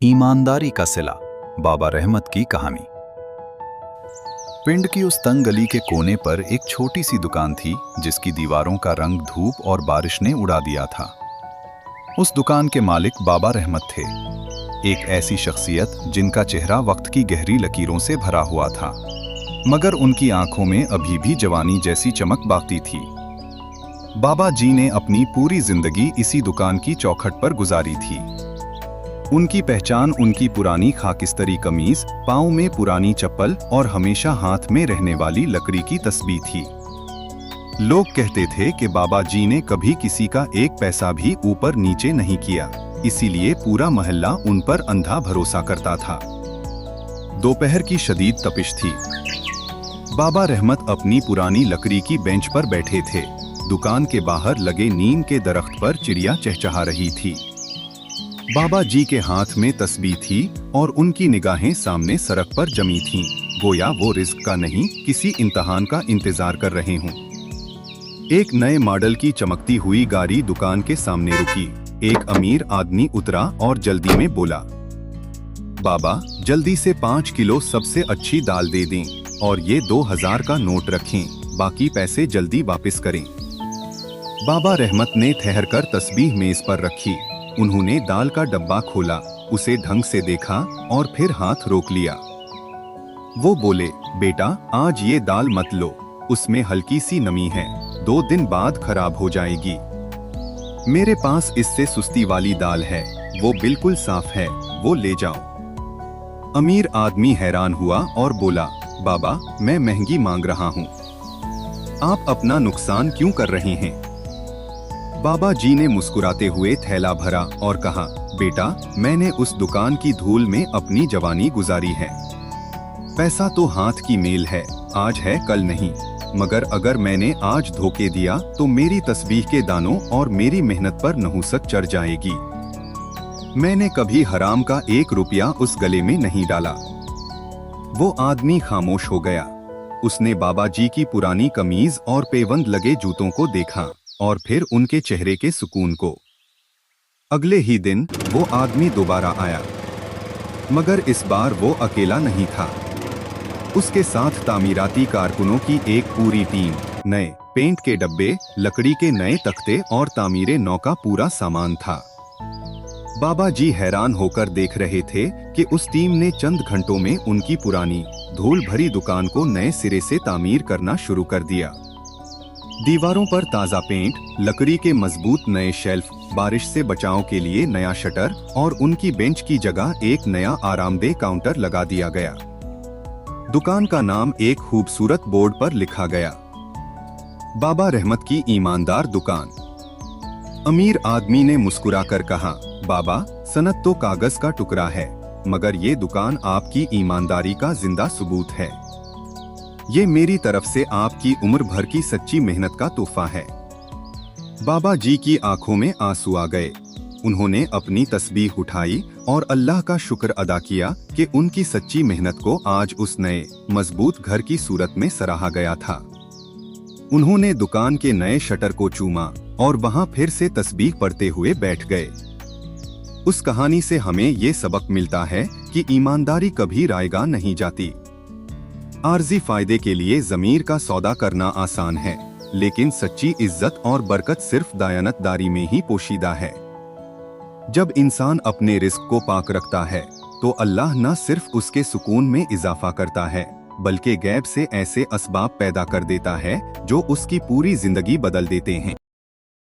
ईमानदारी का सिला, बाबा रहमत की कहानी। पिंड की उस तंग गली के कोने पर एक छोटी सी दुकान थी जिसकी दीवारों का रंग धूप और बारिश ने उड़ा दिया था। उस दुकान के मालिक बाबा रहमत थे, एक ऐसी शख्सियत जिनका चेहरा वक्त की गहरी लकीरों से भरा हुआ था, मगर उनकी आंखों में अभी भी जवानी जैसी चमक बाकी थी। बाबा जी ने अपनी पूरी जिंदगी इसी दुकान की चौखट पर गुजारी थी। उनकी पहचान उनकी पुरानी खाकिस्तरी कमीज, पाँव में पुरानी चप्पल और हमेशा हाथ में रहने वाली लकड़ी की तस्बीह थी। लोग कहते थे कि बाबा जी ने कभी किसी का एक पैसा भी ऊपर नीचे नहीं किया, इसीलिए पूरा मोहल्ला उन पर अंधा भरोसा करता था। दोपहर की शदीद तपिश थी। बाबा रहमत अपनी पुरानी लकड़ी की बेंच पर बैठे थे। दुकान के बाहर लगे नीम के दरख्त पर चिड़िया चहचहा रही थी। बाबा जी के हाथ में तस्बीह थी और उनकी निगाहें सामने सड़क पर जमी थीं, गोया वो रिस्क का नहीं किसी इम्तिहान का इंतजार कर रहे हों। एक नए मॉडल की चमकती हुई गाड़ी दुकान के सामने रुकी। एक अमीर आदमी उतरा और जल्दी में बोला, बाबा जल्दी से 5 किलो सबसे अच्छी दाल दे दें और ये 2000 का नोट रखें, बाकी पैसे जल्दी वापस करें। बाबा रहमत ने ठहरकर तस्बीह मेज पर रखी। उन्होंने दाल का डब्बा खोला, उसे ढंग से देखा और फिर हाथ रोक लिया। वो बोले, बेटा आज ये दाल मत लो, उसमें हल्की सी नमी है, 2 दिन बाद खराब हो जाएगी। मेरे पास इससे सुस्ती वाली दाल है, वो बिल्कुल साफ है, वो ले जाओ। अमीर आदमी हैरान हुआ और बोला, बाबा मैं महंगी मांग रहा हूँ, आप अपना नुकसान क्यों कर रहे हैं? बाबा जी ने मुस्कुराते हुए थैला भरा और कहा, बेटा मैंने उस दुकान की धूल में अपनी जवानी गुजारी है। पैसा तो हाथ की मेल है, आज है कल नहीं, मगर अगर मैंने आज धोखे दिया तो मेरी तस्बीह के दानों और मेरी मेहनत पर नहुसत चढ़ जाएगी। मैंने कभी हराम का 1 रुपया उस गले में नहीं डाला। वो आदमी खामोश हो गया। उसने बाबा जी की पुरानी कमीज और पेवंद लगे जूतों को देखा और फिर उनके चेहरे के सुकून को। अगले ही दिन वो आदमी दोबारा आया, मगर इस बार वो अकेला नहीं था। उसके साथ तामीराती कारकुनों की एक पूरी टीम, नए पेंट के डब्बे, लकड़ी के नए तख्ते और तामीरे नौ का पूरा सामान था। बाबा जी हैरान होकर देख रहे थे कि उस टीम ने चंद घंटों में उनकी पुरानी धूल भरी दुकान को नए सिरे से तामीर करना शुरू कर दिया। दीवारों पर ताज़ा पेंट, लकड़ी के मजबूत नए शेल्फ, बारिश से बचाव के लिए नया शटर और उनकी बेंच की जगह एक नया आरामदेह काउंटर लगा दिया गया। दुकान का नाम एक खूबसूरत बोर्ड पर लिखा गया, बाबा रहमत की ईमानदार दुकान। अमीर आदमी ने मुस्कुराकर कहा, बाबा सनत तो कागज का टुकड़ा है, मगर ये दुकान आपकी ईमानदारी का जिंदा सबूत है। ये मेरी तरफ से आपकी उम्र भर की सच्ची मेहनत का तोहफा है। बाबा जी की आंखों में आंसू आ गए। उन्होंने अपनी तस्बीह उठाई और अल्लाह का शुक्र अदा किया कि उनकी सच्ची मेहनत को आज उस नए मजबूत घर की सूरत में सराहा गया था। उन्होंने दुकान के नए शटर को चूमा और वहां फिर से तस्बीह पढ़ते हुए बैठ गए। उस कहानी से हमें ये सबक मिलता है कि ईमानदारी कभी रायगा नहीं जाती। आर्जी फायदे के लिए ज़मीर का सौदा करना आसान है, लेकिन सच्ची इज्जत और बरकत सिर्फ दयानतदारी में ही पोशीदा है। जब इंसान अपने रिस्क को पाक रखता है तो अल्लाह न सिर्फ उसके सुकून में इजाफा करता है, बल्कि गैब से ऐसे असबाब पैदा कर देता है जो उसकी पूरी जिंदगी बदल देते हैं।